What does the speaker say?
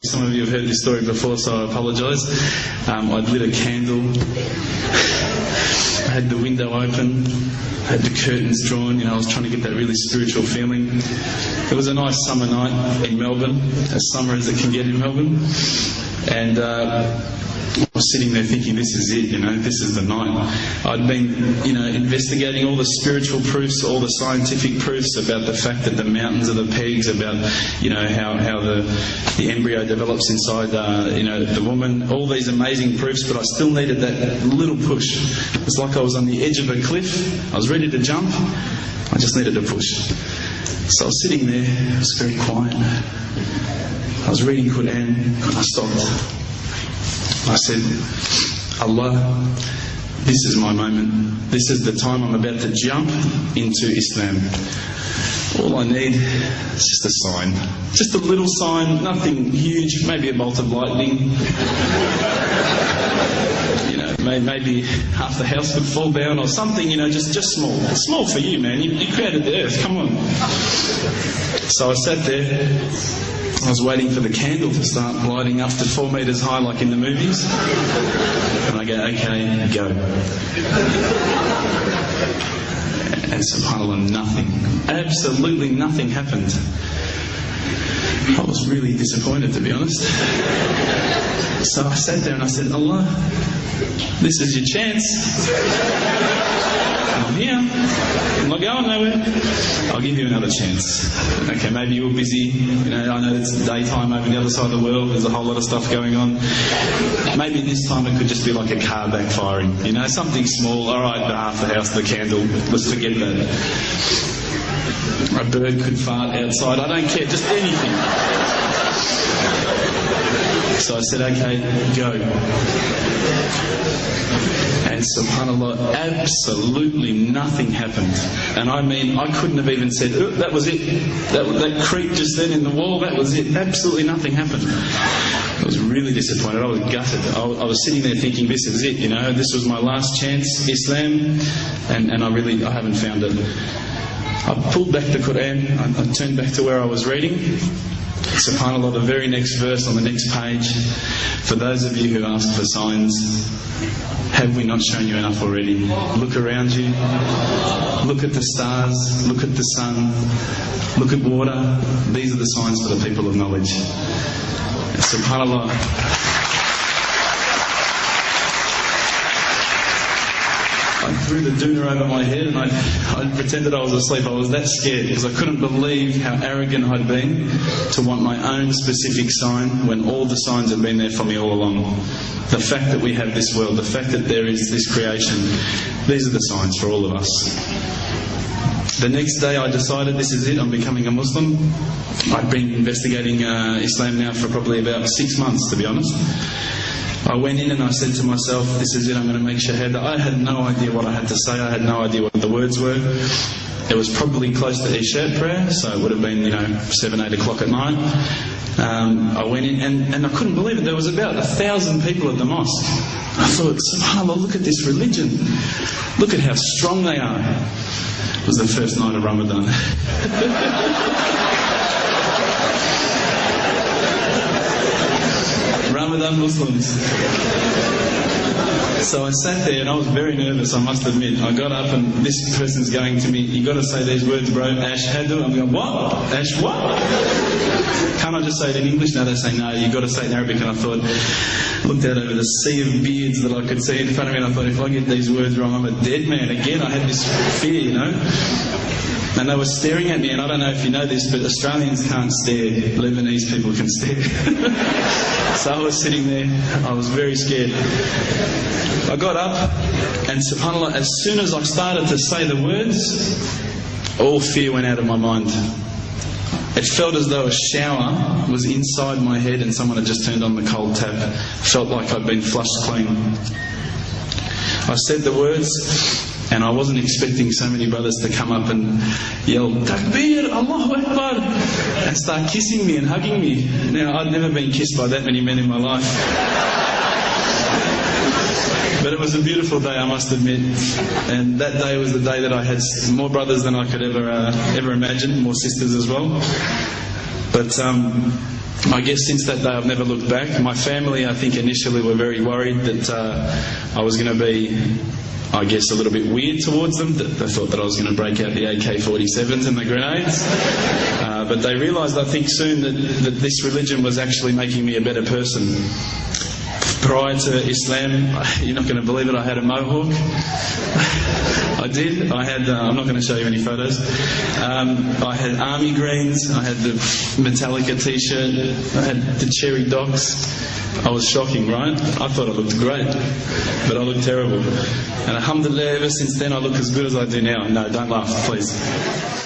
Some of you have heard this story before, so I apologise. I'd lit a candle, I had the window open, I had the curtains drawn, I was trying to get that really spiritual feeling. It was a nice summer night in Melbourne, as summer as it can get in Melbourne, and I was sitting there thinking, this is it, this is the night. I'd been, investigating all the spiritual proofs, all the scientific proofs about the fact that the mountains are the pegs, about, how the embryo develops inside, the woman, all these amazing proofs, but I still needed that little push. It's like I was on the edge of a cliff, I was ready to jump, I just needed a push. So I was sitting there, it was very quiet. I was reading Quran, I stopped. I said, Allah, this is my moment. This is the time I'm about to jump into Islam. All I need is just a sign. Just a little sign, nothing huge, maybe a bolt of lightning. Maybe half the house would fall down or something, just small. Small for you, man. You created the earth, come on. So I sat there. I was waiting for the candle to start lighting up to 4 metres high like in the movies. And I go, okay, go. And subhanAllah, nothing. Absolutely nothing happened. I was really disappointed, to be honest. So I sat there and I said, Allah, this is your chance. I'm here. I'm not going nowhere. I'll give you another chance. Okay, maybe you were busy. I know it's daytime over the other side of the world. There's a whole lot of stuff going on. Maybe this time it could just be like a car backfiring. Something small. All right, half the house, the candle. Let's forget that. A bird could fart outside. I don't care. Just anything. So I said, okay, go. And subhanAllah, absolutely nothing happened. And I mean, I couldn't have even said, oh, that was it. That creak just then in the wall, that was it. Absolutely nothing happened. I was really disappointed. I was gutted. I was sitting there thinking, this is it, this was my last chance, Islam, and I haven't found it. I pulled back the Quran, I turned back to where I was reading. SubhanAllah, the very next verse on the next page, for those of you who ask for signs, have we not shown you enough already? Look around you, look at the stars, look at the sun, look at water. These are the signs for the people of knowledge. SubhanAllah, I threw the doona over my head and I pretended I was asleep. I was that scared because I couldn't believe how arrogant I'd been to want my own specific sign when all the signs had been there for me all along. The fact that we have this world, the fact that there is this creation, these are the signs for all of us. The next day I decided this is it, I'm becoming a Muslim. I'd been investigating Islam now for probably about 6 months, to be honest. I went in and I said to myself, this is it, I'm going to make shahada. I had no idea what I had to say, I had no idea what the words were. It was probably close to Isha prayer, so it would have been, 7, 8 o'clock at night. I went in and I couldn't believe it, there was about 1,000 people at the mosque. I thought, subhanAllah, look at this religion. Look at how strong they are. It was the first night of Ramadan. Ramadan Muslims. So I sat there and I was very nervous, I must admit. I got up and this person's going to me, you got to say these words, bro, ashhadu. I'm going, what? Ash what? Can't I just say it in English? No, they say no, you got to say it in Arabic. And I thought, looked out over the sea of beards that I could see in front of me, and I thought, if I get these words wrong, I'm a dead man again. I had this fear, And they were staring at me, and I don't know if you know this, but Australians can't stare. Lebanese people can stare. So I was sitting there, I was very scared. I got up, and subhanAllah, as soon as I started to say the words, all fear went out of my mind. It felt as though a shower was inside my head and someone had just turned on the cold tap. Felt like I'd been flushed clean. I said the words, and I wasn't expecting so many brothers to come up and yell, Takbir, Allahu Akbar, and start kissing me and hugging me. Now, I'd never been kissed by that many men in my life. But it was a beautiful day, I must admit. And that day was the day that I had more brothers than I could ever imagine, more sisters as well. But I guess since that day I've never looked back. My family, I think, initially were very worried that I was going to be, I guess, a little bit weird towards them. They thought that I was going to break out the AK-47s and the grenades. But they realised, I think, soon that this religion was actually making me a better person. Prior to Islam, you're not going to believe it, I had a mohawk. I did. I had, I'm not going to show you any photos. I had army greens, I had the Metallica t-shirt, I had the cherry docks. I was shocking, right? I thought I looked great, but I looked terrible. And alhamdulillah, ever since then I look as good as I do now. No, don't laugh, please.